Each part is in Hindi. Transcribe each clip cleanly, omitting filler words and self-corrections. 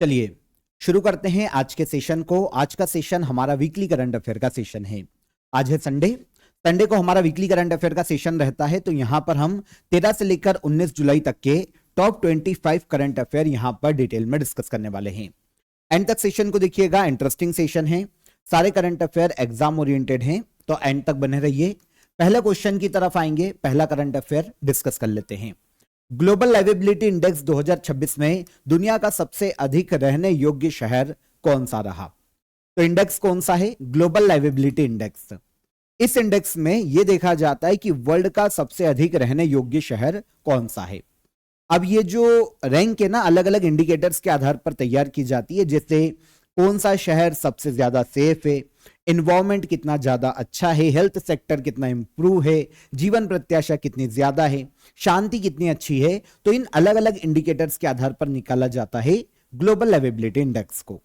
चलिए शुरू करते हैं आज के सेशन को। आज का सेशन हमारा वीकली करंट अफेयर का सेशन है। आज है संडे। संडे को हमारा वीकली करंट अफेयर का सेशन रहता है, तो यहां पर हम 13 से लेकर 19 जुलाई तक के टॉप 25 करंट अफेयर यहां पर डिटेल में डिस्कस करने वाले हैं। एंड तक सेशन को देखिएगा, इंटरेस्टिंग सेशन है। सारे करंट अफेयर एग्जाम ओरिएंटेड हैं, तो एंड तक बने रहिए। पहले क्वेश्चन की तरफ आएंगे, पहला करंट अफेयर डिस्कस कर लेते हैं। ग्लोबल लाइवेबिलिटी इंडेक्स 2026 में दुनिया का सबसे अधिक रहने योग्य शहर कौन सा रहा? तो इंडेक्स कौन सा है? Global liveability index. इस इंडेक्स में यह देखा जाता है कि वर्ल्ड का सबसे अधिक रहने योग्य शहर कौन सा है। अब ये जो रैंक है ना, अलग अलग इंडिकेटर्स के आधार पर तैयार की जाती है, जैसे कौन सा शहर सबसे ज्यादा सेफ है, इन्वायरमेंट कितना ज्यादा अच्छा है, हेल्थ सेक्टर कितना इंप्रूव है, जीवन प्रत्याशा कितनी ज्यादा है, शांति कितनी अच्छी है। तो इन अलग अलग इंडिकेटर्स के आधार पर निकाला जाता है ग्लोबल लाइवेबिलिटी इंडेक्स को।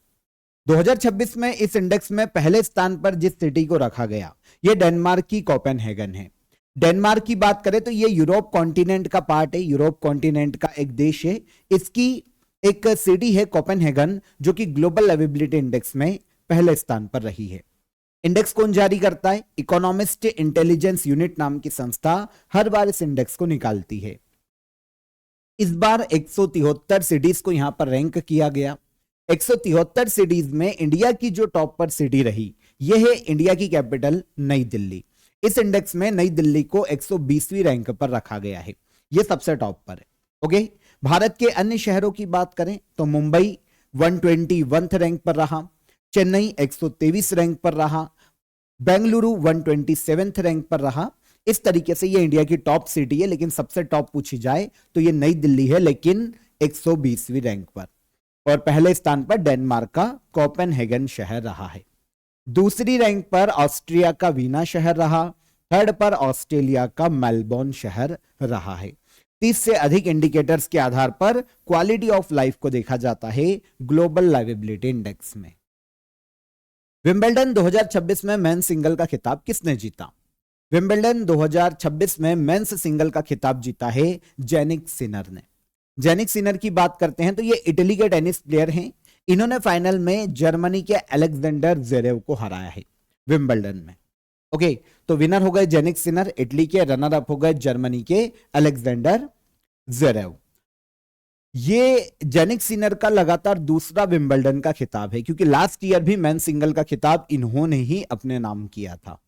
2026 में इस इंडेक्स में पहले स्थान पर जिस सिटी को रखा गया, यह डेनमार्क की कोपेनहेगन है। डेनमार्क की बात करें तो यह यूरोप कॉन्टिनेंट का पार्ट है, यूरोप कॉन्टिनेंट का एक देश है। इसकी एक सिटी है कोपेनहेगन, जो कि ग्लोबल लाइवेबिलिटी इंडेक्स में पहले स्थान पर रही है। इंडेक्स कौन जारी करता है? इकोनॉमिस्ट इंटेलिजेंस यूनिट नाम की संस्था हर बार इस इंडेक्स को निकालती है। इस बार 173 सिटीज को यहां पर रैंक किया गया। 173 सिटीज में इंडिया की जो टॉप पर सिटी रही, यह है इंडिया की कैपिटल नई दिल्ली। इस इंडेक्स में नई दिल्ली को 120वीं रैंक पर रखा गया है, यह सबसे टॉप पर है। ओके, भारत के अन्य शहरों की बात करें तो मुंबई 121 रैंक पर रहा, चेन्नई 123 रैंक पर रहा, बेंगलुरु 127 रैंक पर रहा। इस तरीके से ये इंडिया की टॉप सिटी है, लेकिन सबसे टॉप पूछी जाए तो ये नई दिल्ली है, लेकिन 120वीं रैंक पर। और पहले स्थान पर डेनमार्क का कोपेनहेगन शहर रहा है। दूसरी रैंक पर ऑस्ट्रिया का वीना शहर रहा। थर्ड पर ऑस्ट्रेलिया का मेलबोर्न शहर रहा है। 30 से अधिक इंडिकेटर्स के आधार पर क्वालिटी ऑफ लाइफ को देखा जाता है ग्लोबल लाइवेबिलिटी इंडेक्स में। विंबलडन 2026 में मेंस सिंगल का खिताब किसने जीता? विंबलडन 2026 में मेंस सिंगल का खिताब जीता है जेनिक सिनर ने। जेनिक सिनर की बात करते हैं तो ये इटली के टेनिस प्लेयर हैं। इन्होंने फाइनल में जर्मनी के अलेक्जेंडर ज़वेरेव को हराया है विंबलडन में। ओके, तो विनर हो गए जेनिक सिनर इटली के, रनर अप हो गए जर्मनी के अलेक्जेंडर ज़वेरेव। ये जेनिक सिनर का लगातार दूसरा विंबलडन का खिताब है, क्योंकि लास्ट ईयर भी मेन सिंगल का खिताब इन्होंने ही अपने नाम किया था।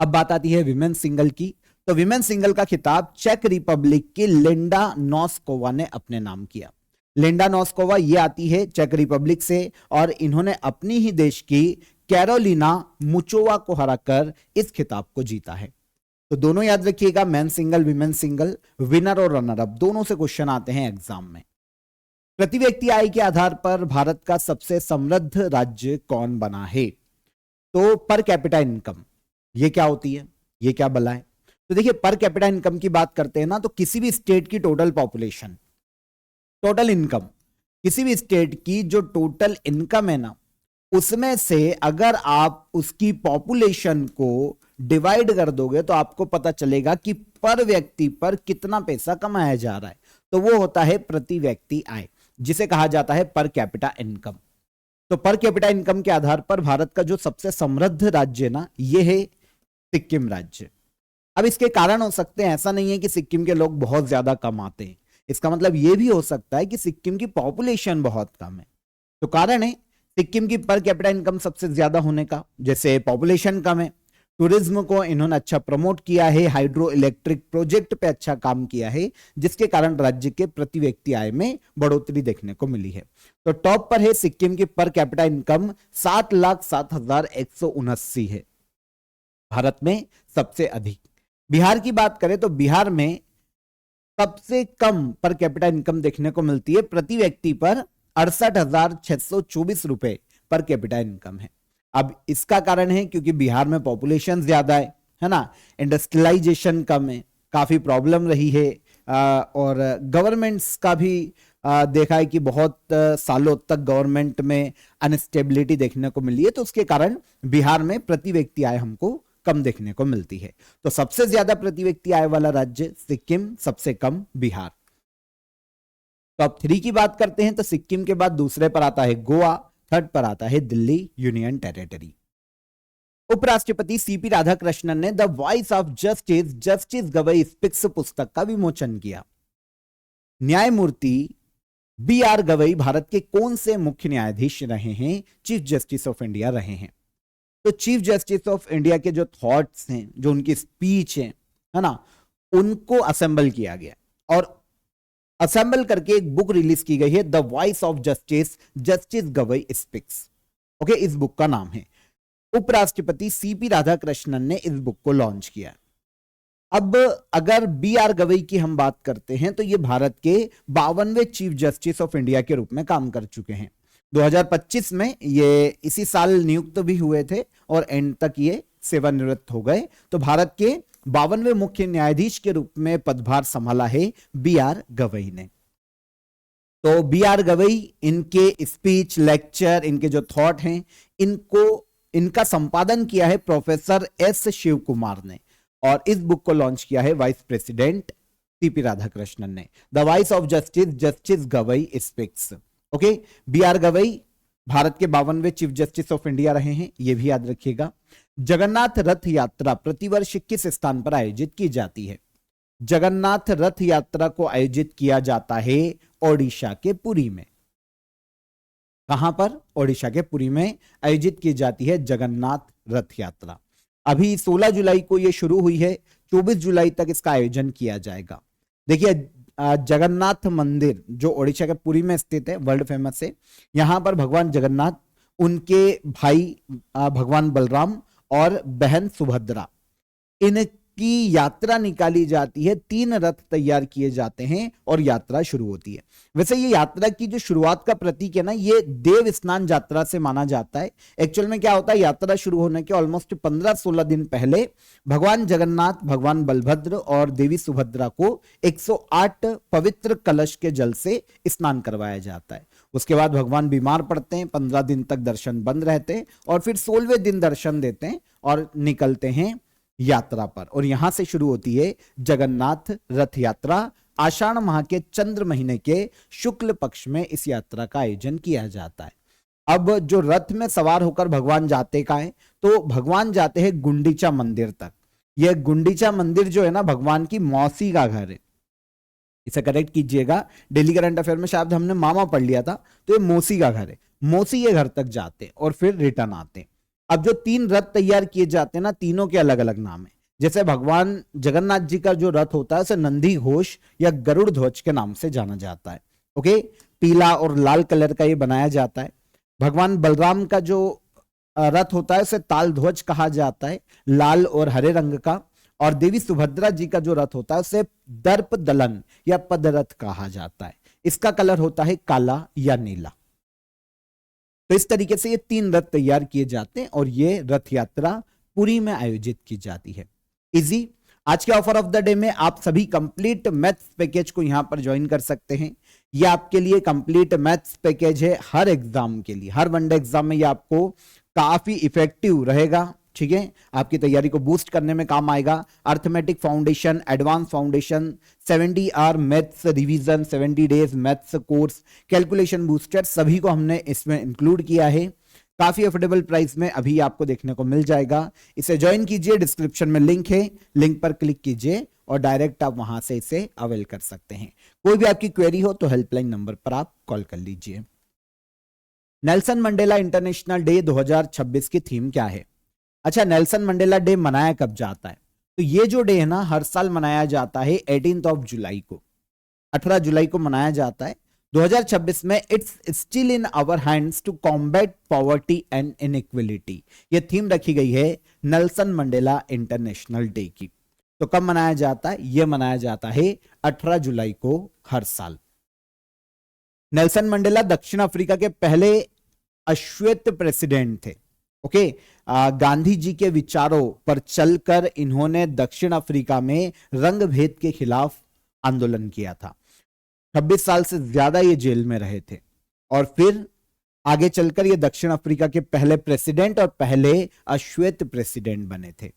अब बात आती है विमेन सिंगल की, तो विमेन सिंगल का खिताब चेक रिपब्लिक की लिंडा नोस्कोवा ने अपने नाम किया। लिंडा नोस्कोवा ये आती है चेक रिपब्लिक से, और इन्होंने अपनी ही देश की कैरोलिना मुचोवा को हराकर इस खिताब को जीता है। तो दोनों याद रखिएगा, men single women single, winner और रनर अप दोनों से क्वेश्चन आते हैं एग्जाम में। प्रति व्यक्ति आय के आधार पर भारत का सबसे समृद्ध राज्य कौन बना है? तो पर कैपिटा इनकम, ये क्या होती है, ये क्या बला है? तो देखिए, पर कैपिटा इनकम की बात करते हैं ना, तो किसी भी स्टेट की टोटल पॉपुलेशन, टोटल इनकम, किसी भी स्टेट की जो टोटल इनकम है ना, उसमें से अगर आप उसकी पॉपुलेशन को डिवाइड कर दोगे तो आपको पता चलेगा कि पर व्यक्ति पर कितना पैसा कमाया जा रहा है। तो वो होता है प्रति व्यक्ति आय, जिसे कहा जाता है पर कैपिटा इनकम। तो पर कैपिटा इनकम के आधार पर भारत का जो सबसे समृद्ध राज्य ना, ये है सिक्किम राज्य। अब इसके कारण हो सकते हैं, ऐसा नहीं है कि सिक्किम के लोग बहुत ज्यादा कमाते हैं, इसका मतलब यह भी हो सकता है कि सिक्किम की पॉपुलेशन बहुत कम है। तो कारण है सिक्किम की पर कैपिटा इनकम सबसे ज्यादा होने का, जैसे पॉपुलेशन कम है, टूरिज्म को इन्होंने अच्छा प्रमोट किया है, हाइड्रो इलेक्ट्रिक प्रोजेक्ट पे अच्छा काम किया है, जिसके कारण राज्य के प्रति व्यक्ति आय में बढ़ोतरी देखने को मिली है। तो टॉप पर है सिक्किम की पर कैपिटा इनकम 7,07,179 है, भारत में सबसे अधिक। बिहार की बात करें तो बिहार में सबसे कम पर कैपिटा इनकम देखने को मिलती है, प्रति व्यक्ति पर 68,624 रुपए पर कैपिटा इनकम है। अब इसका कारण है क्योंकि बिहार में पॉपुलेशन ज्यादा है ना, इंडस्ट्रियलाइजेशन कम है, काफी प्रॉब्लम रही है, और गवर्नमेंट्स का भी देखा है कि बहुत सालों तक गवर्नमेंट में अनस्टेबिलिटी देखने को मिली है, तो उसके कारण बिहार में प्रति व्यक्ति आय हमको कम देखने को मिलती है। तो सबसे ज्यादा प्रति व्यक्ति आय वाला राज्य सिक्किम, सबसे कम बिहार। टॉप 3 की बात करते हैं तो सिक्किम के बाद दूसरे पर आता है गोवा, थर्ड पर आता है दिल्ली यूनियन टेरिटरी। उपराष्ट्रपति सीपी राधाकृष्णन ने the voice of justice justice Gavai speaks पुस्तक का विमोचन किया। न्यायमूर्ति बी आर गवई भारत के कौन से मुख्य न्यायाधीश रहे हैं? चीफ जस्टिस ऑफ इंडिया रहे हैं। तो चीफ जस्टिस ऑफ इंडिया के जो थॉट्स हैं, जो उनकी स्पीच है ना, उनको असेंबल किया गया और असेंबल करके एक बुक रिलीज की गई है, the voice of justice justice Gavai speaks. Okay, इस बुक का नाम है। उपराष्ट्रपति सीपी राधाकृष्णन ने इस बुक को लॉन्च किया। अब अगर बी आर गवई की हम बात करते हैं तो ये भारत के 52वें चीफ जस्टिस ऑफ इंडिया के रूप में काम कर चुके हैं। 2025 में ये इसी साल नियुक्त भी हुए थे और एंड तक ये सेवानिवृत्त हो गए। तो भारत के 52वें मुख्य न्यायाधीश के रूप में पदभार संभाला है बी आर गवई ने। तो बी आर गवई, इनके स्पीच, लेक्चर, इनके जो थॉट हैं, इनका संपादन किया है प्रोफेसर एस शिव कुमार ने और इस बुक को लॉन्च किया है वाइस प्रेसिडेंट सीपी राधाकृष्णन ने। The voice of justice justice Gavai speaks. Okay, B R Gavai Bharat के 52वें चीफ जस्टिस ऑफ इंडिया रहे हैं, यह भी याद रखिएगा। जगन्नाथ रथ यात्रा प्रतिवर्ष किस स्थान पर आयोजित की जाती है? जगन्नाथ रथ यात्रा को आयोजित किया जाता है ओडिशा के पुरी में। कहां पर? ओडिशा के पुरी में आयोजित की जाती है जगन्नाथ रथ यात्रा। अभी 16 जुलाई को यह शुरू हुई है, 24 जुलाई तक इसका आयोजन किया जाएगा। देखिए, जगन्नाथ मंदिर जो ओडिशा के पुरी में स्थित है, वर्ल्ड फेमस है। यहां पर भगवान जगन्नाथ, उनके भाई भगवान बलराम और बहन सुभद्रा, इनकी यात्रा निकाली जाती है। 3 रथ तैयार किए जाते हैं और यात्रा शुरू होती है। वैसे ये यात्रा की जो शुरुआत का प्रतीक है ना, ये देव स्नान यात्रा से माना जाता है। एक्चुअल में क्या होता है, यात्रा शुरू होने के ऑलमोस्ट 15-16 दिन पहले भगवान जगन्नाथ, भगवान बलभद्र और देवी सुभद्रा को 108 पवित्र कलश के जल से स्नान करवाया जाता है। उसके बाद भगवान बीमार पड़ते हैं, 15 दिन तक दर्शन बंद रहते हैं और फिर 16वें दिन दर्शन देते हैं और निकलते हैं यात्रा पर। और यहां से शुरू होती है जगन्नाथ रथ यात्रा। आषाढ़ माह के चंद्र महीने के शुक्ल पक्ष में इस यात्रा का आयोजन किया जाता है। अब जो रथ में सवार होकर भगवान जाते का है, तो भगवान जाते हैं गुंडीचा मंदिर तक। यह गुंडीचा मंदिर जो है ना, भगवान की मौसी का घर है। इसे करेक्ट कीजिएगा, डेली करंट अफेयर में शायद हमने मामा पढ़ लिया था, तो ये मौसी का घर है। मौसी ये घर तक जाते और फिर रिटर्न आते। अब जो 3 रथ तैयार किए जाते हैं ना, तीनों के अलग अलग नाम है। जैसे भगवान जगन्नाथ जी का जो रथ होता है उसे नंदी घोष या गरुड़ ध्वज के नाम से जाना जाता है। ओके, पीला और लाल कलर का ये बनाया जाता है। भगवान बलराम का जो रथ होता है उसे ताल ध्वज कहा जाता है, लाल और हरे रंग का। और देवी सुभद्रा जी का जो रथ होता है उसे दर्प दलन या पदरथ कहा जाता है। इसका कलर होता है काला या नीला। तो इस तरीके से ये 3 रथ तैयार किए जाते हैं और ये रथ यात्रा पुरी में आयोजित की जाती है। इजी, आज के ऑफर ऑफ द डे में आप सभी कंप्लीट मैथ्स पैकेज को यहां पर ज्वाइन कर सकते हैं। ये आपके लिए कंप्लीट मैथ्स पैकेज है, हर एग्जाम के लिए, हर वनडे एग्जाम में ये आपको काफी इफेक्टिव रहेगा। ठीक है, आपकी तैयारी को बूस्ट करने में काम आएगा। Arithmetic foundation, advance foundation, 70 hour maths revision, 70 days maths course, calculation booster, सभी को हमने इसमें इंक्लूड किया है। काफी अफोर्डेबल प्राइस में अभी आपको देखने को मिल जाएगा। इसे ज्वाइन कीजिए, डिस्क्रिप्शन में लिंक है, लिंक पर क्लिक कीजिए और डायरेक्ट आप वहां से इसे अवेल कर सकते हैं। कोई भी आपकी क्वेरी हो तो हेल्पलाइन नंबर पर आप कॉल कर लीजिए। नेल्सन मंडेला इंटरनेशनल डे 2026 की थीम क्या है? अच्छा, नेल्सन मंडेला डे मनाया कब जाता है? तो ये जो डे है ना, हर साल मनाया जाता है 18 जुलाई को, 18 जुलाई को मनाया जाता है। 2026 में it's still in our hands to combat poverty and inequality, ये थीम रखी गई है नेल्सन मंडेला इंटरनेशनल डे की। तो कब मनाया जाता है? यह मनाया जाता है 18 जुलाई को हर साल। नेल्सन मंडेला दक्षिण अफ्रीका के पहले अश्वेत प्रेसिडेंट थे। ओके, गांधी जी के विचारों पर चलकर इन्होंने दक्षिण अफ्रीका में रंग भेद के खिलाफ आंदोलन किया था। 26 साल से ज्यादा ये जेल में रहे थे और फिर आगे चलकर ये दक्षिण अफ्रीका के पहले प्रेसिडेंट और पहले अश्वेत प्रेसिडेंट बने थे।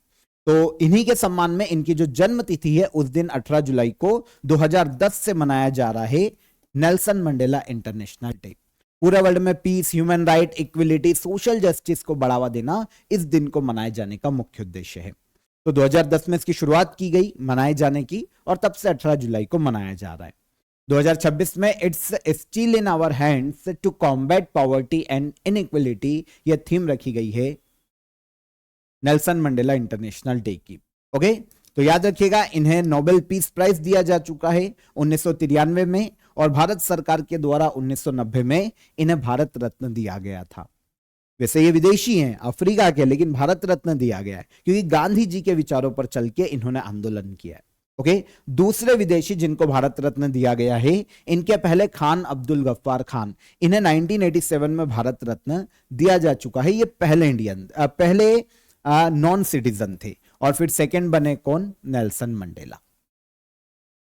तो इन्हीं के सम्मान में इनकी जो जन्म तिथि है उस दिन 18 जुलाई को 2010 से मनाया जा रहा है नेल्सन मंडेला इंटरनेशनल डे। पूरे वर्ल्ड में peace, human right, equality, social justice को बढ़ावा देना इस दिन को मनाए जाने का मुख्य उद्देश्य है। तो 2010 में इसकी शुरुआत की गई मनाए जाने की, और तब से 18 जुलाई को मनाया जा रहा है। 2026 में it's still in our hands to combat poverty and inequality, यह थीम रखी गई है नेल्सन मंडेला इंटरनेशनल डे की। ओके, तो याद रखिएगा इन्हें नोबेल पीस प्राइज दिया जा चुका है 1993 में, और भारत सरकार के द्वारा 1990 में इन्हें भारत रत्न दिया गया था। वैसे ये विदेशी हैं, अफ्रीका के, लेकिन भारत रत्न दिया गया है क्योंकि गांधी जी के विचारों पर चल के इन्होंने आंदोलन किया है। ओके, दूसरे विदेशी जिनको भारत रत्न दिया गया है, इनके पहले खान अब्दुल गफ्फार खान, इन्हें 1987 में भारत रत्न दिया जा चुका है। ये पहले नॉन सिटीजन थे, और फिर सेकंड बने कौन? Nelson Mandela.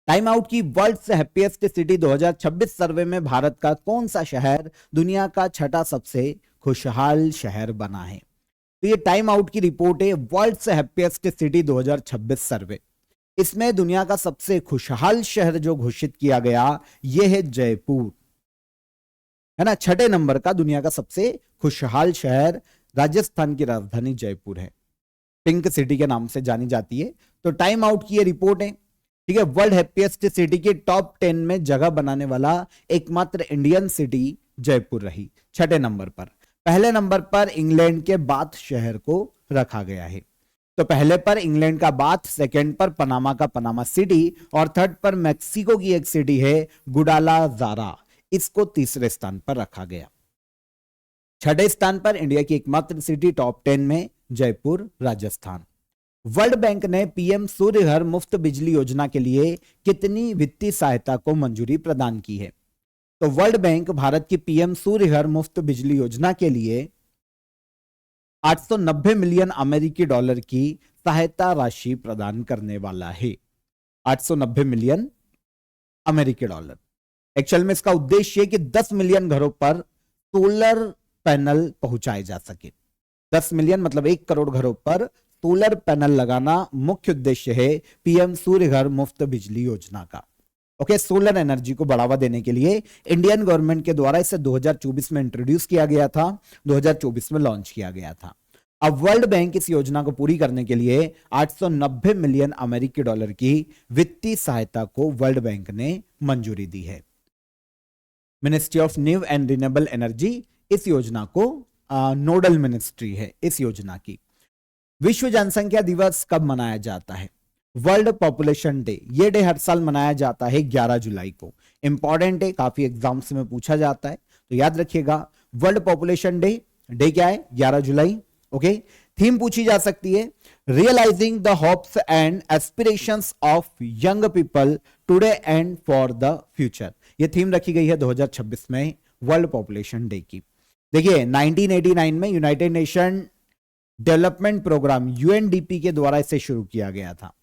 टाइम आउट की वर्ल्ड से हैप्पीएस्ट सिटी 2026 सर्वे में भारत का कौन सा शहर दुनिया का छठा सबसे खुशहाल शहर बना है? तो ये टाइम आउट की रिपोर्ट है, वर्ल्ड से हैप्पीएस्ट सिटी 2026 सर्वे। इसमें दुनिया का सबसे खुशहाल शहर जो घोषित किया गया ये है जयपुर, है ना। छठे नंबर का दुनिया का सबसे खुशहाल शहर राजस्थान की राजधानी जयपुर है, पिंक सिटी के नाम से जानी जाती है। तो टाइम आउट की ये रिपोर्ट है, ठीक है। वर्ल्ड हैप्पीएस्ट सिटी के टॉप 10 में जगह बनाने वाला एकमात्र इंडियन सिटी जयपुर रही, छठे नंबर पर। पहले नंबर पर इंग्लैंड के बाथ शहर को रखा गया है। तो पहले पर इंग्लैंड का बाथ, सेकंड पर पनामा का पनामा सिटी, और थर्ड पर मैक्सिको की एक सिटी है गुडालाजारा, इसको तीसरे स्थान पर रखा गया। छठे स्थान पर इंडिया की एकमात्र सिटी टॉप 10 में जयपुर, राजस्थान। वर्ल्ड बैंक ने पीएम सूर्य घर मुफ्त बिजली योजना के लिए कितनी वित्तीय सहायता को मंजूरी प्रदान की है? तो वर्ल्ड बैंक भारत की पीएम सूर्य घर मुफ्त बिजली योजना के लिए 890 मिलियन अमेरिकी डॉलर की सहायता राशि प्रदान करने वाला है। 890 मिलियन अमेरिकी डॉलर। एक्चुअल में इसका उद्देश्य है कि 10 मिलियन घरों पर सोलर पैनल पहुंचाए जा सके। 10 मिलियन मतलब 1 करोड़ घरों पर सोलर पैनल लगाना मुख्य उद्देश्य है पीएम सूर्य घर मुफ्त बिजली योजना का। ओके, सोलर एनर्जी को बढ़ावा देने के लिए इंडियन गवर्नमेंट के द्वारा इसे 2024 में इंट्रोड्यूस किया गया था, 2024 में लॉन्च किया गया था। अब वर्ल्ड बैंक इस योजना को पूरी करने के लिए 890 मिलियन अमेरिकी डॉलर की वित्तीय सहायता को वर्ल्ड बैंक ने मंजूरी दी है। Ministry of new and renewable energy इस योजना को नोडल मिनिस्ट्री है इस योजना की। विश्व जनसंख्या दिवस कब मनाया जाता है? World population day. ये डे हर साल मनाया जाता है 11 जुलाई को। इंपॉर्टेंट है, काफी एग्जाम्स में पूछा जाता है, तो याद रखिएगा वर्ल्ड पॉपुलेशन डे। डे क्या है? 11 जुलाई। ओके, थीम पूछी जा सकती है, realising the hopes and aspirations of young people today and for the future. ये थीम रखी गई है 2026 में वर्ल्ड पॉपुलेशन डे की। देखिए 1989 में United Nation development programme UNDP के द्वारा इसे शुरू किया गया था।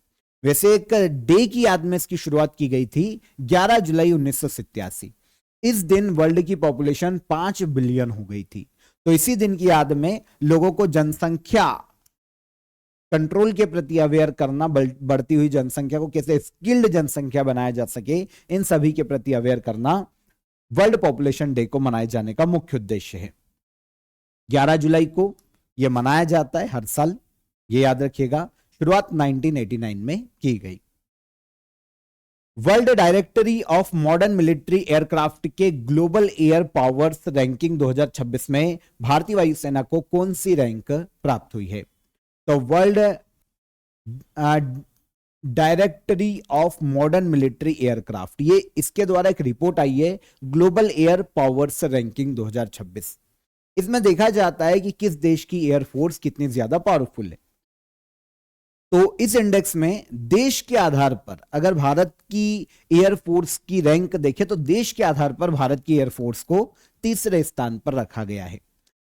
वैसे एक डे की याद में इसकी शुरुआत की गई थी 11 जुलाई 1987। इस दिन वर्ल्ड की पॉपुलेशन 5 बिलियन हो गई थी, तो इसी दिन की याद में लोगों को जनसंख्या कंट्रोल के प्रति अवेयर करना, बढ़ती हुई जनसंख्या को कैसे स्किल्ड जनसंख्या बनाया जा सके, इन सभी के प्रति अवेयर करना वर्ल्ड पॉपुलेशन डे को मनाए जाने का मुख्य उद्देश्य है। 11 जुलाई को यह मनाया जाता है हर साल, ये याद रखिएगा। शुरुआत 1989 में की गई। World directory of modern military aircraft के ग्लोबल एयर पावर्स रैंकिंग 2026 में भारतीय वायुसेना को कौन सी रैंक प्राप्त हुई है? तो world directory of modern military aircraft, ये इसके द्वारा एक रिपोर्ट आई है ग्लोबल एयर पावर्स रैंकिंग 2026। इसमें देखा जाता है कि किस देश की एयरफोर्स कितनी ज्यादा पावरफुल है। तो इस इंडेक्स में देश के आधार पर अगर भारत की एयरफोर्स की रैंक देखें तो देश के आधार पर भारत की एयरफोर्स को तीसरे स्थान पर रखा गया है।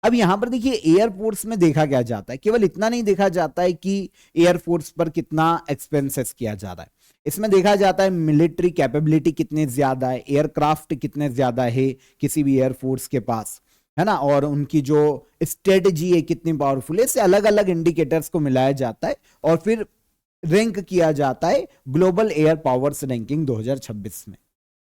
अब यहां पर देखिए एयरफोर्स में देखा क्या जाता है, केवल इतना नहीं देखा जाता है कि एयरफोर्स पर कितना एक्सपेंसेस किया जा रहा है, इसमें देखा जाता है मिलिट्री कैपेबिलिटी कितने ज्यादा है, एयरक्राफ्ट कितने ज्यादा है किसी भी एयरफोर्स के पास, है ना, और उनकी जो स्ट्रेटजी है कितनी पावरफुल है। इससे अलग अलग इंडिकेटर्स को मिलाया जाता है और फिर रैंक किया जाता है ग्लोबल एयर पावर्स रैंकिंग 2026 में।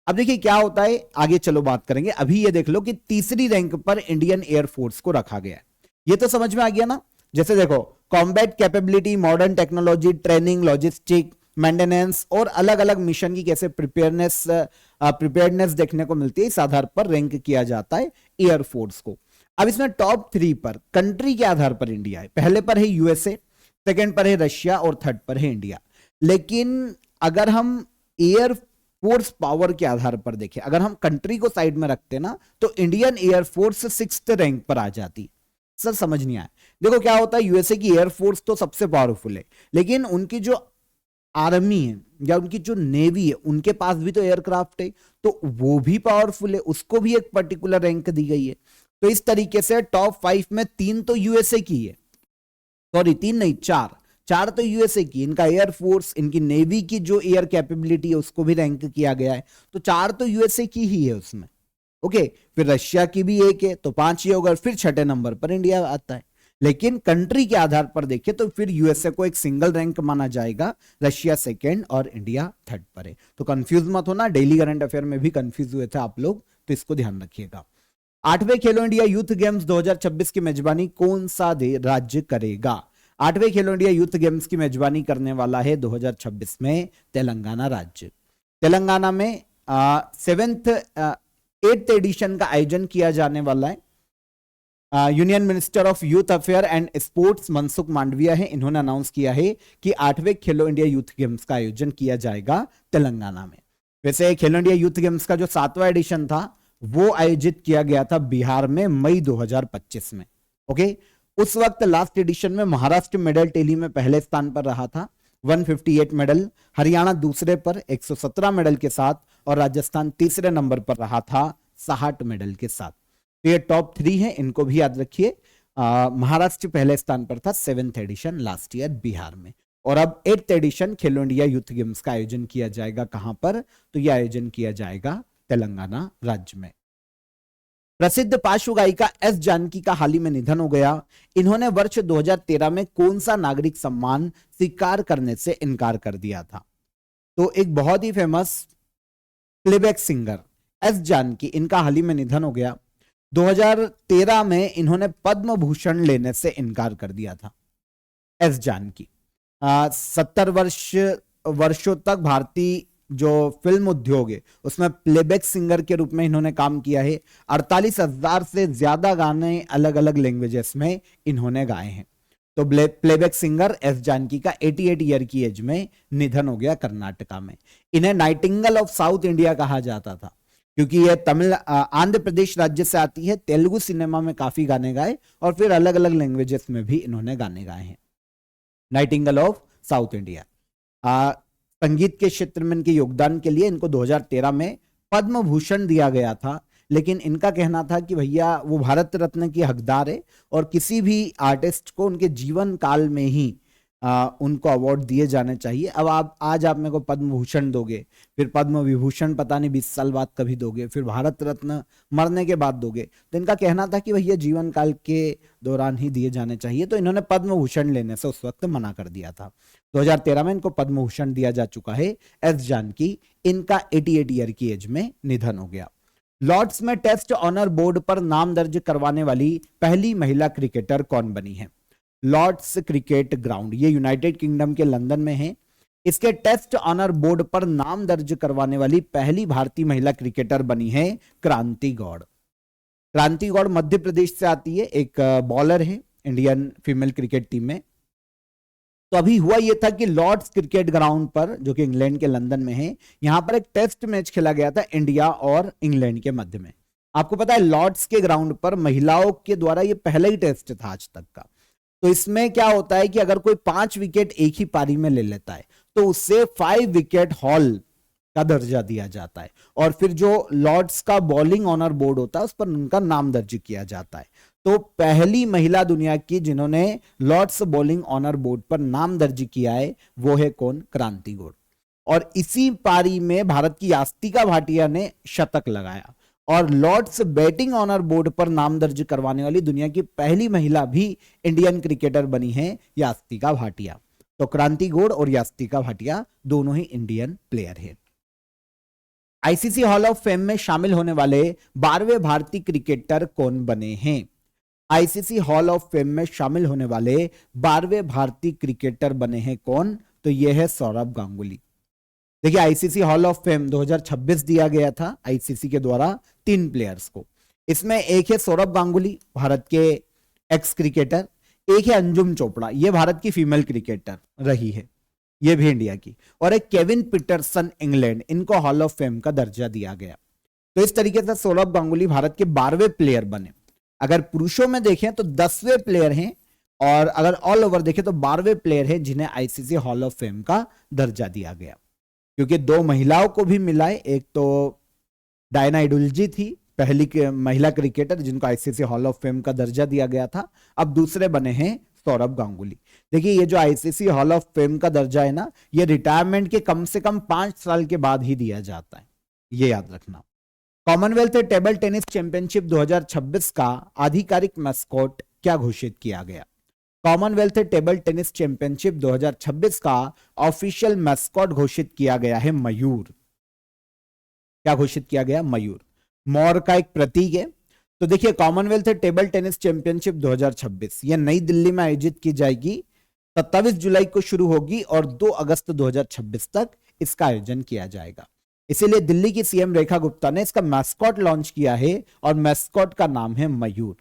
अब देखिए क्या होता है, आगे चलो बात करेंगे। अभी ये देख लो कि तीसरी रैंक पर इंडियन एयरफोर्स को रखा गया है। ये तो समझ में आ गया ना। जैसे देखो, combat capability, modern technology, training, logistic, maintenance और अलग अलग मिशन की कैसे प्रिपेयरनेस देखने को मिलती है, इस आधार पर रैंक किया जाता है एयरफोर्स को। अब इसमें टॉप 3 पर कंट्री के आधार पर इंडिया है। पहले पर है यूएसए, सेकंड पर है रशिया और थर्ड पर है इंडिया। लेकिन अगर हम एयर फोर्स पावर के आधार पर देखें, अगर हम कंट्री को साइड में रखते ना, तो इंडियन एयरफोर्स 6th रैंक पर आ जाती। सर समझ नहीं आया। देखो क्या होता है, यूएसए की एयरफोर्स तो सबसे पावरफुल है, लेकिन उनकी जो आर्मी है या उनकी जो नेवी है, उनके पास भी तो एयरक्राफ्ट है, तो वो भी पावरफुल है, उसको भी एक पर्टिकुलर रैंक दी गई है। तो इस तरीके से टॉप 5 में 3 तो यूएसए की है, सॉरी 3 नहीं 4 तो यूएसए की। इनका एयरफोर्स, इनकी नेवी की जो एयर कैपेबिलिटी है उसको भी रैंक किया गया है, तो 4 तो यूएसए की ही है उसमें। ओके, फिर रशिया की भी 1 है, तो 5 ये होगा, फिर 6ठे नंबर पर इंडिया आता है। लेकिन कंट्री के आधार पर देखें तो फिर यूएसए को एक सिंगल रैंक माना जाएगा, रशिया सेकंड और इंडिया थर्ड पर है। तो कंफ्यूज मत होना, डेली करंट अफेयर में भी कंफ्यूज हुए थे आप लोग, तो इसको ध्यान रखिएगा। 8वें खेलो इंडिया यूथ गेम्स 2026 की मेजबानी कौन सा राज्य करेगा? 8वें खेलो इंडिया यूथ गेम्स की मेजबानी करने वाला है 2026 में तेलंगाना राज्य। तेलंगाना में 8th एडिशन का आयोजन किया जाने वाला है। Union minister of youth affair and sports Mansukh Mandaviya है, इन्होंने अनाउंस किया है कि 8वें खेलो इंडिया यूथ गेम्स का आयोजन किया जाएगा तेलंगाना में। वैसे खेलो इंडिया यूथ गेम्स का जो 7वां एडिशन था वो आयोजित किया गया था बिहार में मई 2025 में। ओके, उस वक्त लास्ट एडिशन में महाराष्ट्र मेडल टेली में पहले स्थान पर रहा था 158 मेडल, हरियाणा दूसरे पर 117 मेडल के साथ और राजस्थान तीसरे नंबर पर रहा था 60 मेडल के साथ। तो ये टॉप 3 है, इनको भी याद रखिए। महाराष्ट्र पहले स्थान पर था 7th addition last year Bihar में, और अब 8th एडिशन खेलो इंडिया यूथ गेम्स का आयोजन किया जाएगा कहां पर? तो यह आयोजन किया जाएगा तेलंगाना राज्य में। प्रसिद्ध पार्श्व गायिका एस जानकी का हाल ही में निधन हो गया। इन्होंने वर्ष 2013 में कौन सा नागरिक सम्मान स्वीकार करने से इनकार कर दिया था? तो एक बहुत ही famous playback singer S Janaki, इनका हाल ही में निधन हो गया। 2013 में इन्होंने पद्म भूषण लेने से इनकार कर दिया था। एस जानकी 70 वर्षों तक भारतीय जो फिल्म उद्योग है उसमें प्लेबैक सिंगर के रूप में इन्होंने काम किया है। 48,000 से ज्यादा गाने अलग अलग लैंग्वेजेस में इन्होंने गाए हैं। तो प्लेबैक सिंगर एस जानकी का 88 ईयर की एज में निधन हो गया कर्नाटका में। इन्हें नाइटिंगेल ऑफ साउथ इंडिया कहा जाता था, क्योंकि यह आंध्र प्रदेश राज्य से आती है। तेलुगु सिनेमा में काफी गाने गाए और फिर अलग अलग लैंग्वेजेस में भी इन्होंने गाने गाए हैं। Nightingale of south India. संगीत के क्षेत्र में इनके योगदान के लिए इनको 2013 में पद्म भूषण दिया गया था, लेकिन इनका कहना था कि भैया वो भारत रत्न की हकदार है और किसी भी आर्टिस्ट को उनके जीवन काल में ही उनको अवार्ड दिए जाने चाहिए। अब आज आप मेरे को पद्म भूषण दोगे, फिर पद्म विभूषण पता नहीं 20 साल बाद कभी दोगे, फिर भारत रत्न मरने के बाद दोगे, तो इनका कहना था कि भैया जीवन काल के दौरान ही दिए जाने चाहिए। तो इन्होंने पद्म भूषण लेने से उस वक्त मना कर दिया था। 2013 में इनको पद्म भूषण दिया जा चुका है। एस जानकी, इनका 88 ईयर की एज में निधन हो गया। लॉर्ड्स में टेस्ट ऑनर बोर्ड पर नाम दर्ज करवाने वाली पहली महिला क्रिकेटर कौन बनी है? लॉर्ड्स क्रिकेट ग्राउंड, ये यूनाइटेड किंगडम के लंदन में है। इसके टेस्ट ऑनर बोर्ड पर नाम दर्ज करवाने वाली पहली भारतीय महिला क्रिकेटर बनी है क्रांति गौड़। क्रांति गौड़ मध्य प्रदेश से आती है, एक बॉलर है इंडियन फीमेल क्रिकेट टीम में। तो अभी हुआ यह था कि लॉर्ड्स क्रिकेट ग्राउंड पर, जो कि इंग्लैंड के लंदन में है, यहां पर एक टेस्ट मैच खेला गया था इंडिया और इंग्लैंड के मध्य में। आपको पता है लॉर्ड्स के ग्राउंड पर महिलाओं के द्वारा यह पहला ही टेस्ट था आज तक का। तो इसमें क्या होता है कि अगर कोई 5 विकेट एक ही पारी में ले लेता है तो उससे 5 विकेट हॉल का दर्जा दिया जाता है, और फिर जो लॉर्ड्स का बॉलिंग ऑनर बोर्ड होता है उस पर उनका नाम दर्ज किया जाता है। तो पहली महिला दुनिया की जिन्होंने लॉर्ड्स बॉलिंग ऑनर बोर्ड पर नाम दर्ज किया है वो है कौन? क्रांति गौड़। और इसी पारी में भारत की यास्तिका भाटिया ने शतक लगाया, और लॉर्ड्स बैटिंग ऑनर बोर्ड पर नाम दर्ज करवाने वाली दुनिया की पहली महिला भी इंडियन क्रिकेटर बनी है यास्तिका भाटिया। तो क्रांति गौड़ और यास्तिका भाटिया दोनों ही इंडियन प्लेयर हैं। आईसीसी हॉल ऑफ फेम में शामिल होने वाले 12वें भारतीय क्रिकेटर कौन बने हैं? आईसीसी हॉल ऑफ फेम में शामिल होने वाले 12वें भारतीय क्रिकेटर बने हैं कौन? तो यह है सौरभ गांगुली। देखिए आईसीसी हॉल ऑफ फेम 2026 दिया गया था आईसीसी के द्वारा 3 प्लेयर्स को। इसमें एक है सौरभ गांगुली, भारत के एक्स क्रिकेटर, एक है अंजुम चोपड़ा, ये भारत की फीमेल क्रिकेटर रही है, ये भी इंडिया की, और एक केविन पीटरसन इंग्लैंड, इनको हॉल ऑफ फेम का दर्जा दिया गया। तो इस तरीके से सौरभ गांगुली भारत के 12वें प्लेयर बने। अगर पुरुषों में देखें तो 10वें प्लेयर हैं, और अगर ऑल ओवर देखें तो 12वें प्लेयर हैं जिन्हें आईसीसी हॉल ऑफ फेम का दर्जा दिया गया। क्योंकि 2 महिलाओं को भी मिला है, एक तो डायना इडुल्जी थी पहली महिला क्रिकेटर जिनको आईसीसी हॉल ऑफ फेम का दर्जा दिया गया था, अब दूसरे बने हैं सौरभ गांगुली। देखिए ये जो आईसीसी हॉल ऑफ फेम का दर्जा है ना, ये रिटायरमेंट के कम से कम 5 साल के बाद ही दिया जाता है, ये याद रखना। कॉमनवेल्थ टेबल टेनिस चैंपियनशिप 2026 का आधिकारिक मैस्कॉट क्या घोषित किया गया? कॉमनवेल्थ टेबल टेनिस चैंपियनशिप 2026 का ऑफिशियल मैस्कॉट घोषित किया गया है मयूर। क्या घोषित किया गया? मयूर, मोर का एक प्रतीक है। तो देखिए कॉमनवेल्थ टेबल टेनिस चैंपियनशिप 2026 यह नई दिल्ली में आयोजित की जाएगी, 27 जुलाई को शुरू होगी और 2 अगस्त 2026 तक इसका आयोजन किया जाएगा। इसीलिए दिल्ली की सीएम रेखा गुप्ता ने इसका मैस्कॉट लॉन्च किया है और मैस्कॉट का नाम है मयूर।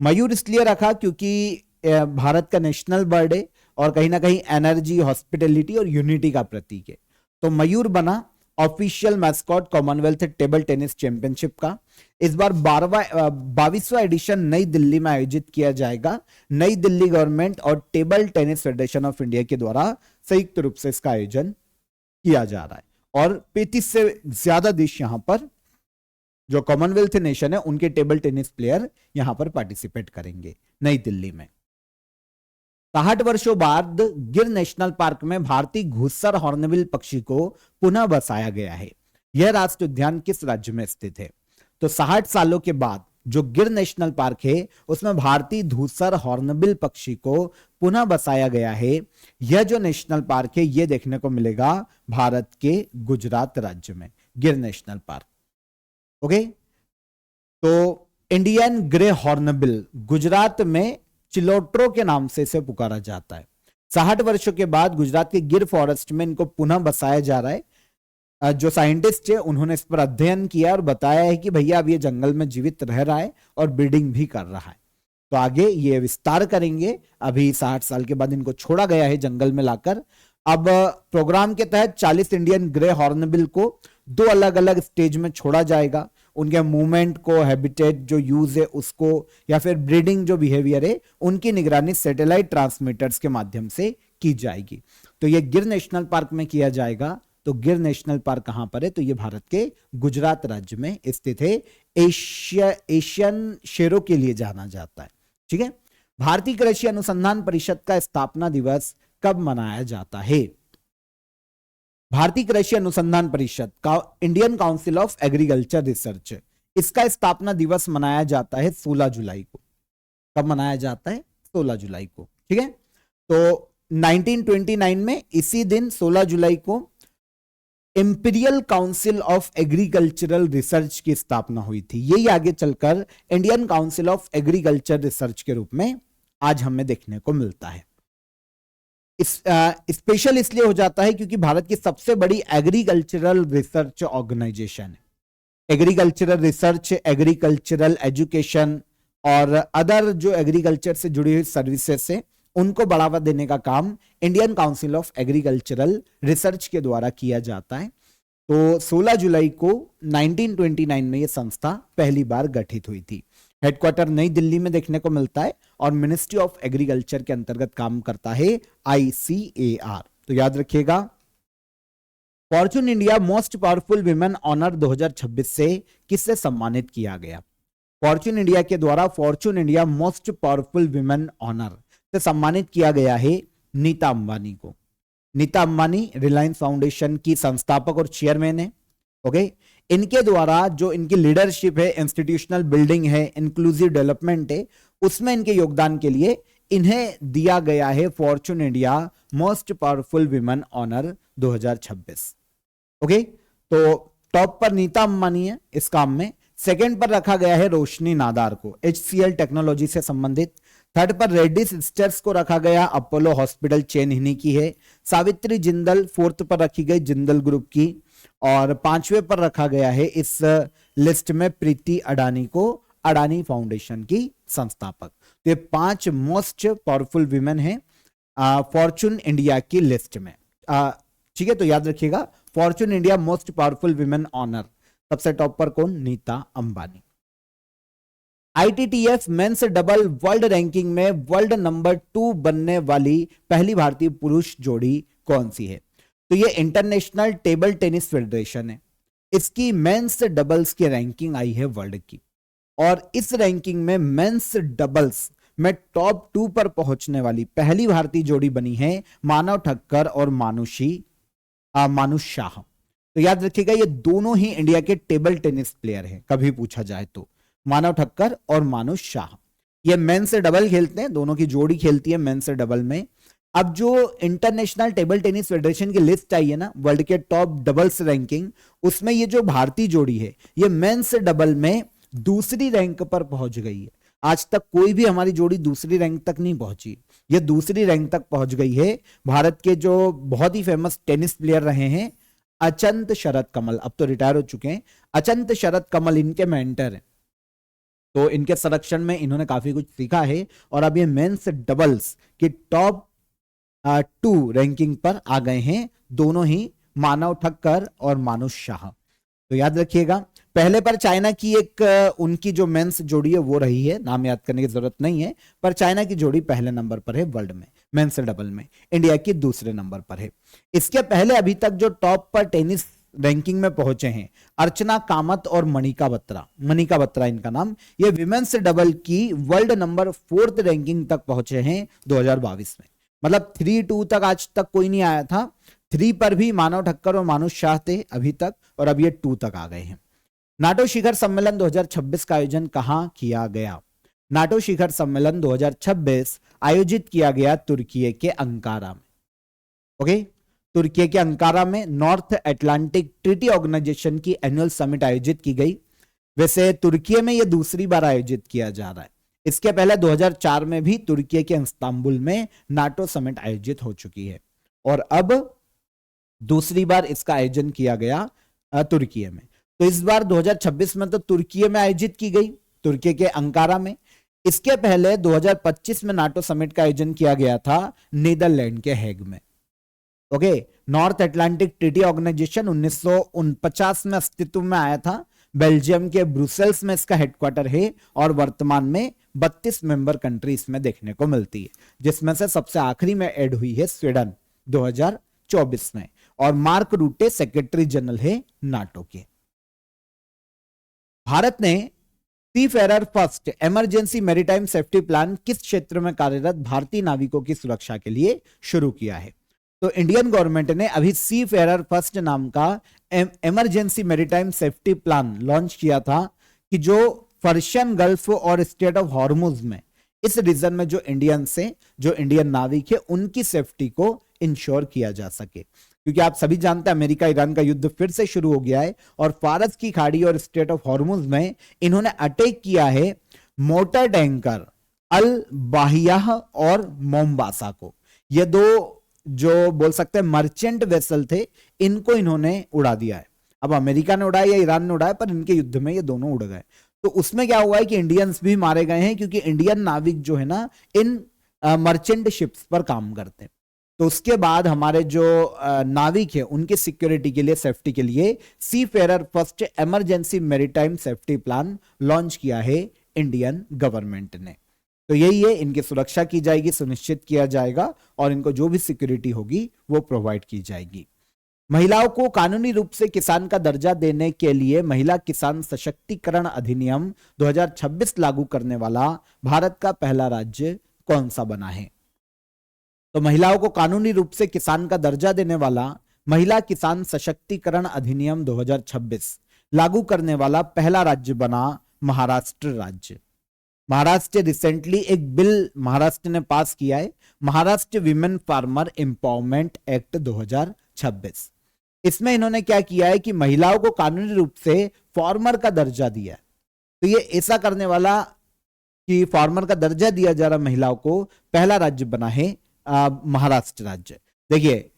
मयूर इसलिए रखा क्योंकि भारत का नेशनल बर्ड है और कहीं ना कहीं एनर्जी, हॉस्पिटैलिटी और यूनिटी का प्रतीक है। तो मयूर बना official mascot Commonwealth table tennis championship का। इस बार 22वां एडिशन नई दिल्ली में आयोजित किया जाएगा। नई दिल्ली गवर्नमेंट और table tennis federation of India के द्वारा संयुक्त रूप से इसका आयोजन किया जा रहा है और 35 से ज्यादा देश यहां पर, जो कॉमनवेल्थ नेशन है, उनके टेबल टेनिस प्लेयर यहां पर पार्टिसिपेट करेंगे नई दिल्ली में। 60 वर्षों बाद गिर नेशनल पार्क में भारतीय घुसर हॉर्नबिल पक्षी को पुनः बसाया गया है। यह राष्ट्रीय उद्यान किस राज्य में स्थित है? तो 60 सालों के बाद जो गिर नेशनल पार्क है उसमें भारतीय धूसर हॉर्नबिल पक्षी को पुनः बसाया गया है। यह जो नेशनल पार्क है यह देखने को मिलेगा भारत के गुजरात राज्य में, गिर नेशनल पार्क। ओके, तो इंडियन ग्रे हॉर्नबिल गुजरात में चिलोट्रो के नाम से इसे पुकारा जाता है। 60 वर्षों के बाद गुजरात के गिर फॉरेस्ट में इनको पुनः बसाया जा रहा है। जो साइंटिस्ट है उन्होंने इस पर अध्ययन किया और बताया है कि भैया अब ये जंगल में जीवित रह रहा है और ब्रीडिंग भी कर रहा है, तो आगे ये विस्तार करेंगे। अभी 60 साल के बाद इनको छोड़ा गया है जंगल में लाकर। अब प्रोग्राम के तहत 40 इंडियन ग्रे हॉर्नबिल को 2 अलग अलग स्टेज में छोड़ा जाएगा। उनके मूवमेंट को, हैबिटेट जो यूज है उसको, या फिर ब्रीडिंग जो बिहेवियर है उनकी निगरानी सैटेलाइट ट्रांसमीटर्स के माध्यम से की जाएगी। तो ये गिर नेशनल पार्क में किया जाएगा। तो गिर नेशनल पार्क कहां पर है? तो ये भारत के गुजरात राज्य में स्थित है। एशियन शेरों के लिए जाना जाता है। ठीक है। भारतीय कृषि अनुसंधान परिषद का स्थापना दिवस कब मनाया जाता है? भारतीय कृषि अनुसंधान परिषद का Indian council of agriculture research, इसका स्थापना दिवस मनाया जाता है 16 जुलाई को। कब मनाया जाता है? 16 जुलाई को। ठीक है। तो 1929 में इसी दिन 16 जुलाई को imperial council of agricultural research की स्थापना हुई थी। यही आगे चलकर Indian council of agriculture research के रूप में आज हमें देखने को मिलता है। स्पेशल इसलिए हो जाता है क्योंकि भारत की सबसे बड़ी एग्रीकल्चरल रिसर्च ऑर्गेनाइजेशन है। एग्रीकल्चरल रिसर्च, एग्रीकल्चरल एजुकेशन और अदर जो एग्रीकल्चर से जुड़ी हुई सर्विसेज है उनको बढ़ावा देने का काम Indian council of agricultural research के द्वारा किया जाता है। तो 16 जुलाई को 1929 में यह संस्था पहली बार गठित हुई थी। हेडक्वार्टर नई दिल्ली में देखने को मिलता है और मिनिस्ट्री ऑफ एग्रीकल्चर के अंतर्गत काम करता है ICAR। तो याद रखिएगा। Fortune India most powerful women honour 2026 से किससे सम्मानित किया गया? फॉर्च्यून इंडिया के द्वारा Fortune India most powerful women honour से सम्मानित किया गया है नीता अंबानी को। नीता अंबानी रिलायंस फाउंडेशन की संस्थापक और चेयरमैन है। ओके, इनके द्वारा जो इनकी लीडरशिप है, इंस्टीट्यूशनल बिल्डिंग है, इंक्लूसिव डेवलपमेंट है, उसमें इनके योगदान के लिए इन्हें दिया गया है Fortune India most powerful women honour 2026। Okay, तो टॉप पर नीता अंबानी है इस काम में। सेकंड पर रखा गया है रोशनी नादार को, HCL टेक्नोलॉजी से संबंधित। थर्ड पर रेड्डी सिस्टर्स को रखा गया, अपोलो हॉस्पिटल चेन इन्हीं की है। सावित्री जिंदल फोर्थ पर रखी गई, जिंदल ग्रुप की। और पांचवें पर रखा गया है इस लिस्ट में प्रीति अडानी को, अडानी फाउंडेशन की संस्थापक। तो ये 5 मोस्ट पावरफुल विमेन हैं फॉर्चून इंडिया की लिस्ट में। ठीक है, तो याद रखिएगा, Fortune India most powerful women honour, सबसे टॉप पर कौन? Nita Ambani. ITTF men's double world ranking में वर्ल्ड नंबर 2 बनने वाली पहली भारतीय पुरुष जोड़ी कौन सी है? तो ये इंटरनेशनल टेबल टेनिस फेडरेशन है, इसकी मेंस डबल्स की रैंकिंग आई है वर्ल्ड की। और इस रैंकिंग में मेंस डबल्स में टॉप 2 पर पहुंचने वाली पहली भारतीय जोड़ी बनी है मानव ठक्कर और मानुष शाह। तो याद रखिएगा, ये दोनों ही इंडिया के टेबल टेनिस प्लेयर हैं, कभी पूछा जाए तो। मानव ठक्कर और मानुष शाह ये मेंस डबल खेलते हैं, दोनों की जोड़ी खेलती है मेंस डबल में। अब जो इंटरनेशनल टेबल टेनिस फेडरेशन की लिस्ट आई है ना वर्ल्ड के टॉप डबल्स रैंकिंग, उसमें ये जो भारतीय जोड़ी है ये मेंस डबल में दूसरी रैंक पर पहुंच गई है। आज तक कोई भी हमारी जोड़ी दूसरी रैंक तक नहीं पहुंची, ये दूसरी रैंक तक पहुंच गई है। भारत के जो बहुत ही फेमस टेनिस प्लेयर रहे हैं अचंत शरद कमल, अब तो रिटायर हो चुके हैं, अचंत शरद कमल इनके मेंटर हैं। तो इनके संरक्षण में इन्होंने काफी कुछ सीखा है और अब ये मेंस डबल्स की टॉप 2 रैंकिंग पर आ गए हैं, दोनों ही मानव ठक्कर और मानुष शाह। तो याद रखिएगा, पहले पर चाइना की एक उनकी जो मेंस जोड़ी है वो रही है, नाम याद करने की जरूरत नहीं है, पर चाइना की जोड़ी पहले नंबर पर है वर्ल्ड में मेंस डबल में, इंडिया की दूसरे नंबर पर है। इसके पहले अभी तक जो टॉप पर टेनिस रैंकिंग में पहुंचे हैं अर्चना कामत और मनिका बत्रा इनका नाम, ये विमेंस डबल की वर्ल्ड नंबर 4th रैंकिंग तक पहुंचे हैं 2022 में। मतलब 3-2 तक आज तक कोई नहीं आया था, 3 पर भी मानव ठक्कर और मानुष शाह थे अभी तक, और अब ये 2 तक आ गए हैं। नाटो शिखर सम्मेलन 2026 का आयोजन कहां किया गया? नाटो शिखर सम्मेलन 2026 आयोजित किया गया तुर्की के अंकारा में। ओके, तुर्की के अंकारा में नॉर्थ अटलांटिक ट्रीटी ऑर्गेनाइजेशन की एनुअल समिट आयोजित की गई। वैसे तुर्की में यह दूसरी बार आयोजित किया जा रहा है, इसके पहले 2004 में भी तुर्की के इस्तांबुल में नाटो समिट आयोजित हो चुकी है और अब दूसरी बार इसका आयोजन किया गया तुर्की में। तो इस बार 2026 में तो तुर्की में आयोजित की गई, तुर्की के अंकारा में। इसके पहले 2025 में नाटो समिट का आयोजन किया गया था नीदरलैंड के हेग में। Okay, North Atlantic Treaty Organisation 1949 में अस्तित्व में आया था, बेल्जियम के ब्रुसेल्स में इसका हेडक्वार्टर है और वर्तमान में 32 मेंबर कंट्री इसमें देखने को मिलती है, जिसमें से सबसे आखिरी में ऐड हुई है स्वीडन 2024 में, और मार्क रूटे सेक्रेटरी जनरल है नाटो के। भारत ने seafarer first emergency maritime safety plan किस क्षेत्र में कार्यरत भारतीय नाविकों की सुरक्षा के लिए शुरू किया है? तो इंडियन गवर्नमेंट ने अभी सीफेरर फर्स्ट नाम का emergency maritime safety plan launch किया था कि जो पर्शियन गल्फ और स्टेट ऑफ हॉर्मुज में इस रीजन में जो इंडियन नाविक है उनकी सेफ्टी को इंश्योर किया जा सके, क्योंकि आप सभी जानते हैं अमेरिका ईरान का युद्ध फिर से शुरू हो गया है और फारस की खाड़ी और स्टेट ऑफ हॉर्मुज में इन्होंने अटैक किया है मोटर टैंकर अल बाहियाह और मोम्बासा को। ये दो जो बोल सकते हैं मर्चेंट वेसल थे, इनको इन्होंने उड़ा दिया है। अब अमेरिका ने उड़ाया या ईरान ने उड़ाया, पर इनके युद्ध में ये दोनों उड़ गए। तो उसमें क्या हुआ है कि इंडियंस भी मारे गए हैं, क्योंकि इंडियन नाविक जो है ना इन मर्चेंट शिप्स पर काम करते हैं। तो उसके बाद हमारे जो नाविक है उनकी सिक्योरिटी के लिए, सेफ्टी के लिए seafarer first emergency maritime safety plan launch किया है इंडियन गवर्नमेंट ने। तो यही है, इनकी सुरक्षा की जाएगी, सुनिश्चित किया जाएगा और इनको जो भी सिक्योरिटी होगी वो प्रोवाइड की जाएगी। महिलाओं को कानूनी रूप से किसान का दर्जा देने के लिए महिला किसान सशक्तिकरण अधिनियम 2026 लागू करने वाला भारत का पहला राज्य कौन सा बना है? तो महिलाओं को कानूनी रूप से किसान का दर्जा देने वाला महिला किसान सशक्तिकरण अधिनियम 2026 लागू करने वाला पहला राज्य बना महाराष्ट्र राज्य। महाराष्ट्र रिसेंटली एक बिल महाराष्ट्र ने पास किया है, Maharashtra women farmer empowerment act 2026। इसमें इन्होंने क्या किया है कि महिलाओं को कानूनी रूप से फार्मर का दर्जा दिया है। तो ये ऐसा करने वाला कि फार्मर का दर्जा दिया जा रहा महिलाओं को, पहला राज्य बना है महाराष्ट्र राज्य। देखिए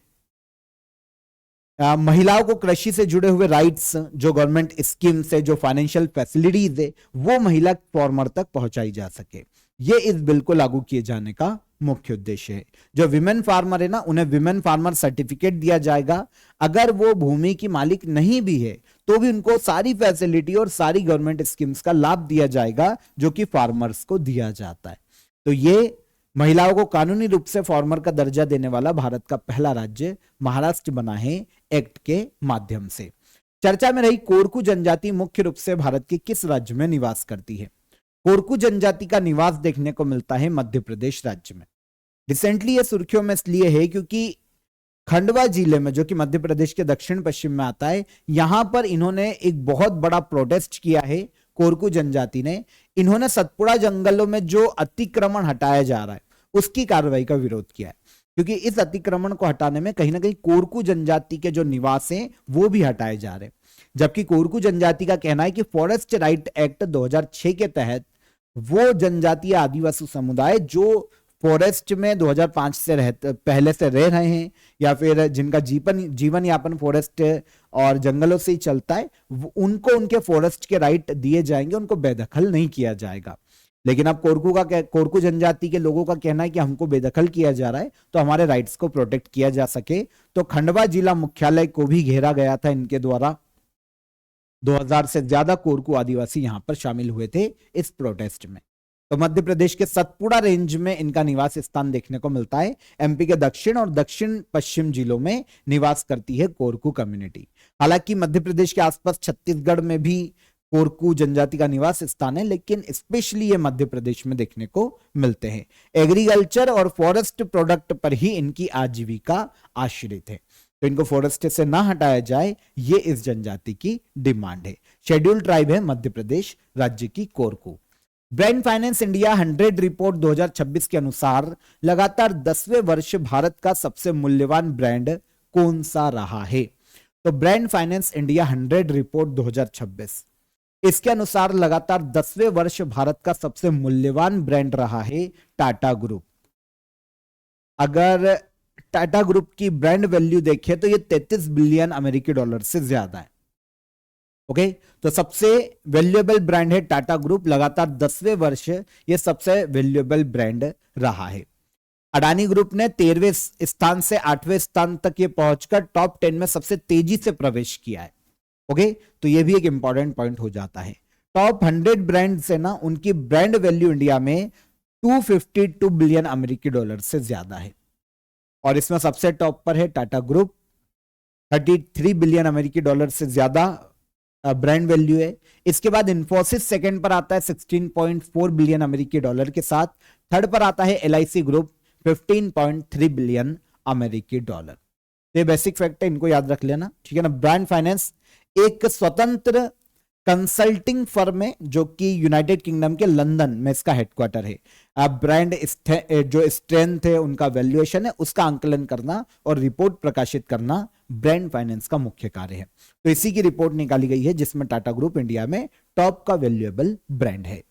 महिलाओं को कृषि से जुड़े हुए राइट्स, जो गवर्नमेंट स्कीम्स है, जो फाइनेंशियल फैसिलिटीज है, वो महिला फार्मर तक पहुंचाई जा सके, ये इस बिल को लागू किए जाने का मुख्य उद्देश्य है। जो विमेन फार्मर है ना, उन्हें विमेन फार्मर सर्टिफिकेट दिया जाएगा। अगर वो भूमि की मालिक नहीं भी है तो भी उनको सारी फैसिलिटी और सारी गवर्नमेंट स्कीम्स का लाभ दिया जाएगा जो कि फार्मर्स को दिया जाता है। तो ये महिलाओं को कानूनी रूप से फार्मर का दर्जा देने वाला भारत का पहला राज्य महाराष्ट्र बना है एक्ट के माध्यम से। चर्चा में रही कोरकू जनजाति मुख्य रूप से भारत के किस राज्य में निवास करती है? कोरकू जनजाति का निवास देखने को मिलता है मध्य प्रदेश राज्य में। रिसेंटली ये सुर्खियों में इसलिए है क्योंकि खंडवा जिले में, जो कि मध्य प्रदेश के दक्षिण पश्चिम में आता है, यहां पर इन्होंने एक बहुत बड़ा प्रोटेस्ट किया है कोरकू जनजाति ने। इन्होंने सतपुड़ा जंगलों में जो अतिक्रमण हटाया जा रहा है उसकी कार्रवाई का विरोध किया है, क्योंकि इस अतिक्रमण को हटाने में कहीं ना कहीं कोरकू जनजाति के जो निवास हैं वो भी हटाए जा रहे हैं। जबकि कोरकू जनजाति का कहना है कि फॉरेस्ट राइट एक्ट 2006 के तहत वो जनजातीय आदिवासी समुदाय जो फॉरेस्ट में 2005 से पहले से रह रहे हैं या फिर जिनका जीवन यापन फॉरेस्ट और जंगलों से ही चलता है, उनको उनके फॉरेस्ट के राइट दिए जाएंगे, उनको बेदखल नहीं किया जाएगा। लेकिन अब कोरकू जनजाति के लोगों का कहना है कि हमको बेदखल किया जा रहा है तो हमारे राइट्स को प्रोटेक्ट किया जा सके। तो खंडवा जिला मुख्यालय को भी घेरा गया था इनके द्वारा। 2000 से ज्यादा कोरकू आदिवासी यहां पर शामिल हुए थे इस प्रोटेस्ट में। तो मध्य प्रदेश के सतपुड़ा रेंज में इनका निवास स्थान देखने को मिलता है। एमपी के दक्षिण और दक्षिण पश्चिम जिलों में निवास करती है कोरकू कम्युनिटी। हालांकि मध्य प्रदेश के आसपास छत्तीसगढ़ में भी कोरकू जनजाति का निवास स्थान है, लेकिन स्पेशली ये मध्य प्रदेश में देखने को मिलते हैं। एग्रीकल्चर और फॉरेस्ट प्रोडक्ट पर ही इनकी आजीविका आश्रित है, तो इनको फॉरेस्ट से ना हटाया जाए, ये इस जनजाति की डिमांड है। शेड्यूल्ड ट्राइब है मध्य प्रदेश राज्य की Korku. Brand finance India 100 report 2026 के अनुसार लगातार 10वें वर्ष भारत का सबसे मूल्यवान ब्रांड कौन सा रहा है? तो ब्रांड फाइनेंस इंडिया 100 रिपोर्ट 2026, इसके अनुसार लगातार 10वें वर्ष भारत का सबसे मूल्यवान ब्रांड रहा है टाटा ग्रुप। अगर टाटा ग्रुप की ब्रांड वैल्यू देखें तो ये 33 बिलियन अमेरिकी डॉलर से ज्यादा है। ओके, तो सबसे वैल्यूएबल ब्रांड है टाटा ग्रुप। लगातार 10वें वर्ष ये सबसे वैल्यूएबल ब्रांड रहा है। अडानी ग्रुप ने 13वें स्थान से 8वें स्थान तक ये पहुंचकर टॉप 10 में सबसे तेजी से प्रवेश किया है। ओके, तो ये भी एक इंपॉर्टेंट पॉइंट हो जाता है। टॉप 100 ब्रांड से ना उनकी ब्रांड वैल्यू इंडिया में 252 बिलियन अमेरिकी डॉलर से ज्यादा है, और इसमें सबसे टॉप पर है टाटा ग्रुप, 33 बिलियन अमेरिकी डॉलर से ज्यादा ब्रांड वैल्यू है। इसके बाद इन्फोसिस सेकंड पर आता है 16.4 बिलियन अमेरिकी डॉलर के साथ। थर्ड पर आता है LIC ग्रुप 15.3 बिलियन अमेरिकी डॉलर। तो ये बेसिक फैक्ट है, इनको याद रख लेना, ठीक है ना। ब्रांड फाइनेंस एक स्वतंत्र कंसल्टिंग फर्म है जो कि यूनाइटेड किंगडम के लंदन में इसका हेडक्वार्टर है। अब ब्रांड जो स्ट्रेंथ है, उनका वैल्यूएशन है, उसका आंकलन करना और रिपोर्ट प्रकाशित करना ब्रांड फाइनेंस का मुख्य कार्य है। तो इसी की रिपोर्ट निकाली गई है जिसमें टाटा ग्रुप इंडिया में टॉप का वैल्यूएबल ब्रांड है।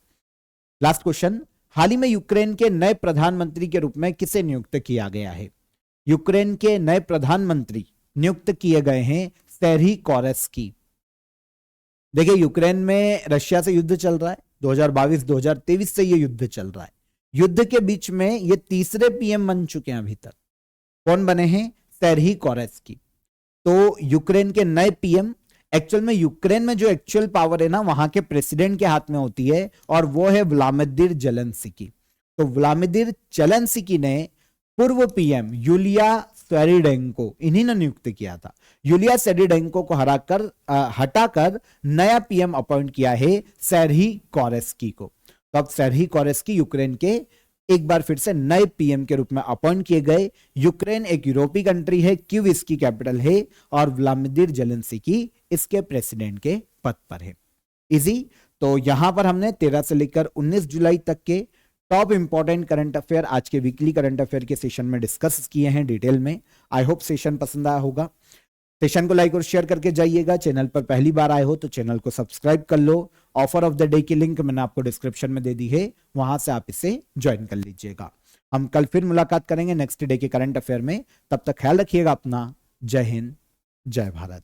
लास्ट क्वेश्चन, हाल ही में यूक्रेन के नए प्रधानमंत्री के रूप में किसे नियुक्त किया गया है? यूक्रेन के नए प्रधानमंत्री नियुक्त किए गए हैं सेर्ही कोरेस्की। देखिए, यूक्रेन में रशिया से युद्ध चल रहा है, 2022-2023 से ये युद्ध चल रहा है। युद्ध के बीच में ये तीसरे पीएम बन चुके हैं अभी तक। कौन बने हैं? सेर्ही कोरेस्की। तो यूक्रेन के नए पीएम, एक्चुअल में यूक्रेन में जो एक्चुअल पावर है ना वहां के प्रेसिडेंट के हाथ में होती है, और वो है व्लादिमीर जेलेंस्की। तो व्लादिमीर जेलेंस्की ने पूर्व पीएम यूलिया सेरिडेंको, इन्हीं ने नियुक्त किया था। यूलिया सेरिडेंको को हटाकर नया पीएम अपॉइंट किया है सेर्ही कोरेस्की को। तो अब सेर्ही कोरेस्की यूक्रेन के एक बार फिर से नए पीएम के रूप में अपॉइंट किए गए। यूक्रेन एक यूरोपीय कंट्री है, कीव इसकी कैपिटल है, और व्लादिमीर जेलेंस्की इसके प्रेसिडेंट के पद पर है। इजी। तो यहां पर हमने 13 से लेकर 19 जुलाई तक के टॉप इंपॉर्टेंट करंट अफेयर आज के वीकली करंट अफेयर के सेशन में डिस्कस किए हैं डिटेल में। आई होप सेशन पसंद आया होगा। सेशन को लाइक और शेयर करके जाइएगा। चैनल पर पहली बार आए हो तो चैनल को सब्सक्राइब कर लो। ऑफर ऑफ द डे की लिंक मैंने आपको डिस्क्रिप्शन में दे दी है, वहां से आप इसे ज्वाइन कर लीजिएगा। हम कल फिर मुलाकात करेंगे नेक्स्ट डे के करंट अफेयर में। तब तक ख्याल रखिएगा अपना। जय हिंद, जय भारत।